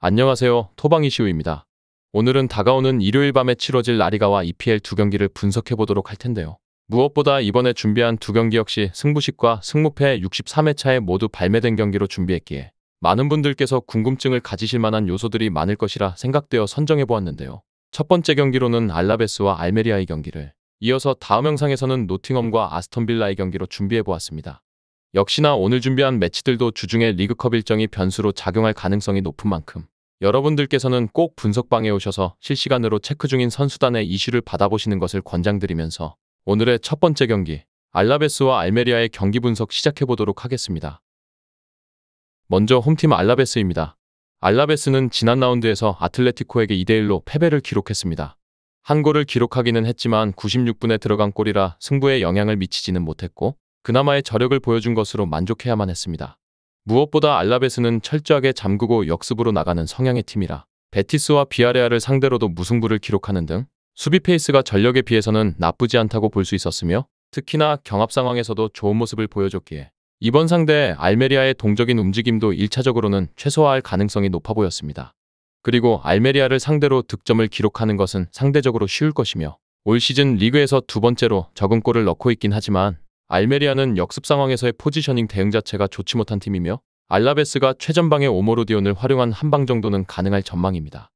안녕하세요. 토방이시우입니다. 오늘은 다가오는 일요일 밤에 치러질 라리가와 EPL 두 경기를 분석해 보도록 할 텐데요. 무엇보다 이번에 준비한 두 경기 역시 승부식과 승무패 63회 차에 모두 발매된 경기로 준비했기에 많은 분들께서 궁금증을 가지실 만한 요소들이 많을 것이라 생각되어 선정해 보았는데요. 첫 번째 경기로는 알라베스와 알메리아의 경기를, 이어서 다음 영상에서는 노팅엄과 아스톤빌라의 경기로 준비해 보았습니다. 역시나 오늘 준비한 매치들도 주중에 리그컵 일정이 변수로 작용할 가능성이 높은 만큼 여러분들께서는 꼭 분석방에 오셔서 실시간으로 체크 중인 선수단의 이슈를 받아보시는 것을 권장드리면서 오늘의 첫 번째 경기, 알라베스와 알메리아의 경기 분석 시작해보도록 하겠습니다. 먼저 홈팀 알라베스입니다. 알라베스는 지난 라운드에서 아틀레티코에게 2대1로 패배를 기록했습니다. 한 골을 기록하기는 했지만 96분에 들어간 골이라 승부에 영향을 미치지는 못했고 그나마의 저력을 보여준 것으로 만족해야만 했습니다. 무엇보다 알라베스는 철저하게 잠그고 역습으로 나가는 성향의 팀이라 베티스와 비아레알을 상대로도 무승부를 기록하는 등 수비 페이스가 전력에 비해서는 나쁘지 않다고 볼 수 있었으며 특히나 경합 상황에서도 좋은 모습을 보여줬기에 이번 상대 알메리아의 동적인 움직임도 1차적으로는 최소화할 가능성이 높아 보였습니다. 그리고 알메리아를 상대로 득점을 기록하는 것은 상대적으로 쉬울 것이며 올 시즌 리그에서 두 번째로 적은 골을 넣고 있긴 하지만 알메리아는 역습 상황에서의 포지셔닝 대응 자체가 좋지 못한 팀이며 알라베스가 최전방의 오모르디온을 활용한 한 방 정도는 가능할 전망입니다.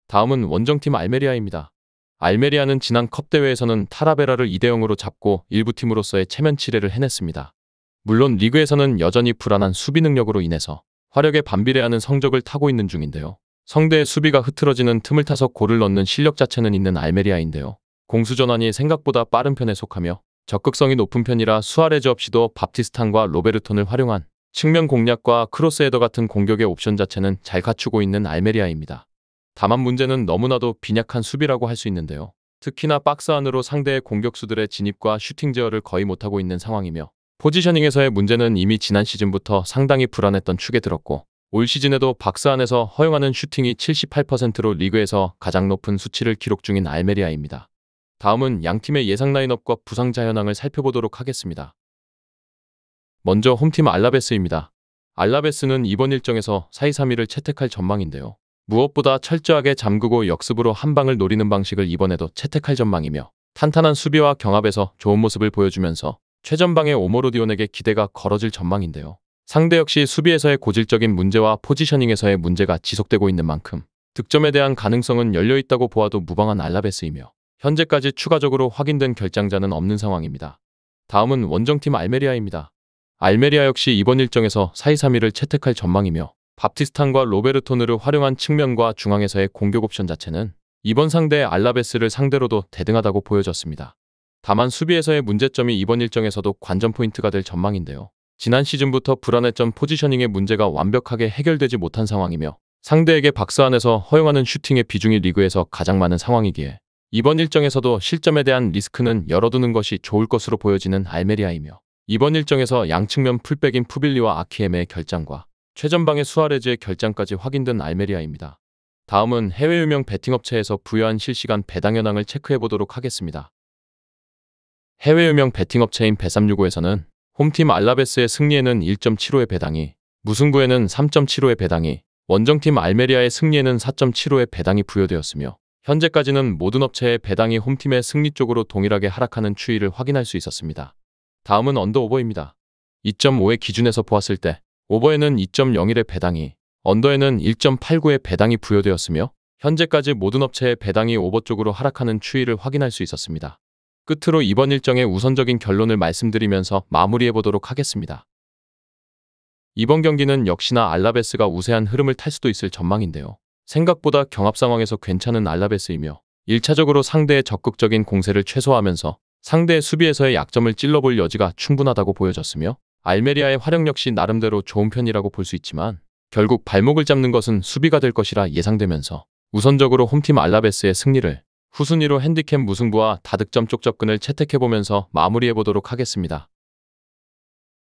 다음은 원정팀 알메리아입니다. 알메리아는 지난 컵대회에서는 타라베라를 2대0으로 잡고 일부 팀으로서의 체면 치레를 해냈습니다. 물론 리그에서는 여전히 불안한 수비 능력으로 인해서 화력에 반비례하는 성적을 타고 있는 중인데요. 상대의 수비가 흐트러지는 틈을 타서 골을 넣는 실력 자체는 있는 알메리아인데요. 공수 전환이 생각보다 빠른 편에 속하며 적극성이 높은 편이라 수아레즈 없이도 바프티스탄과 로베르톤을 활용한 측면 공략과 크로스 헤더 같은 공격의 옵션 자체는 잘 갖추고 있는 알메리아입니다. 다만 문제는 너무나도 빈약한 수비라고 할 수 있는데요. 특히나 박스 안으로 상대의 공격수들의 진입과 슈팅 제어를 거의 못하고 있는 상황이며 포지셔닝에서의 문제는 이미 지난 시즌부터 상당히 불안했던 축에 들었고 올 시즌에도 박스 안에서 허용하는 슈팅이 78%로 리그에서 가장 높은 수치를 기록 중인 알메리아입니다. 다음은 양팀의 예상 라인업과 부상자 현황을 살펴보도록 하겠습니다. 먼저 홈팀 알라베스입니다. 알라베스는 이번 일정에서 4-2-3-1을 채택할 전망인데요. 무엇보다 철저하게 잠그고 역습으로 한 방을 노리는 방식을 이번에도 채택할 전망이며 탄탄한 수비와 경합에서 좋은 모습을 보여주면서 최전방의 오모르디온에게 기대가 걸어질 전망인데요. 상대 역시 수비에서의 고질적인 문제와 포지셔닝에서의 문제가 지속되고 있는 만큼 득점에 대한 가능성은 열려있다고 보아도 무방한 알라베스이며 현재까지 추가적으로 확인된 결장자는 없는 상황입니다. 다음은 원정팀 알메리아입니다. 알메리아 역시 이번 일정에서 4-2-3-1을 채택할 전망이며 바프티스탄과 로베르토느를 활용한 측면과 중앙에서의 공격 옵션 자체는 이번 상대 알라베스를 상대로도 대등하다고 보여졌습니다. 다만 수비에서의 문제점이 이번 일정에서도 관전 포인트가 될 전망인데요. 지난 시즌부터 불안했던 포지셔닝의 문제가 완벽하게 해결되지 못한 상황이며 상대에게 박스 안에서 허용하는 슈팅의 비중이 리그에서 가장 많은 상황이기에 이번 일정에서도 실점에 대한 리스크는 열어두는 것이 좋을 것으로 보여지는 알메리아이며 이번 일정에서 양측면 풀백인 푸빌리와 아키엠의 결장과 최전방의 수아레즈의 결장까지 확인된 알메리아입니다. 다음은 해외 유명 베팅업체에서 부여한 실시간 배당 현황을 체크해보도록 하겠습니다. 해외 유명 베팅업체인 bet365에서는 홈팀 알라베스의 승리에는 1.75의 배당이, 무승부에는 3.75의 배당이, 원정팀 알메리아의 승리에는 4.75의 배당이 부여되었으며 현재까지는 모든 업체의 배당이 홈팀의 승리 쪽으로 동일하게 하락하는 추이를 확인할 수 있었습니다. 다음은 언더오버입니다. 2.5의 기준에서 보았을 때 오버에는 2.01의 배당이, 언더에는 1.89의 배당이 부여되었으며 현재까지 모든 업체의 배당이 오버 쪽으로 하락하는 추이를 확인할 수 있었습니다. 끝으로 이번 일정의 우선적인 결론을 말씀드리면서 마무리해보도록 하겠습니다. 이번 경기는 역시나 알라베스가 우세한 흐름을 탈 수도 있을 전망인데요. 생각보다 경합 상황에서 괜찮은 알라베스이며 1차적으로 상대의 적극적인 공세를 최소화하면서 상대의 수비에서의 약점을 찔러볼 여지가 충분하다고 보여졌으며 알메리아의 활용 역시 나름대로 좋은 편이라고 볼 수 있지만 결국 발목을 잡는 것은 수비가 될 것이라 예상되면서 우선적으로 홈팀 알라베스의 승리를, 후순위로 핸디캡 무승부와 다득점 쪽 접근을 채택해보면서 마무리해보도록 하겠습니다.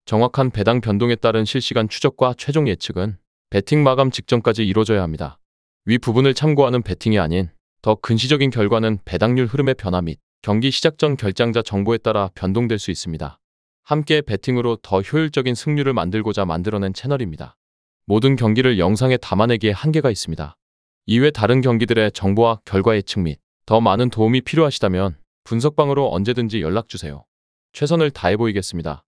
정확한 배당 변동에 따른 실시간 추적과 최종 예측은 배팅 마감 직전까지 이루어져야 합니다. 위 부분을 참고하는 배팅이 아닌 더 근시적인 결과는 배당률 흐름의 변화 및 경기 시작 전 결장자 정보에 따라 변동될 수 있습니다. 함께 배팅으로 더 효율적인 승률을 만들고자 만들어낸 채널입니다. 모든 경기를 영상에 담아내기에 한계가 있습니다. 이외 다른 경기들의 정보와 결과 예측 및 더 많은 도움이 필요하시다면 분석방으로 언제든지 연락주세요. 최선을 다해 보이겠습니다.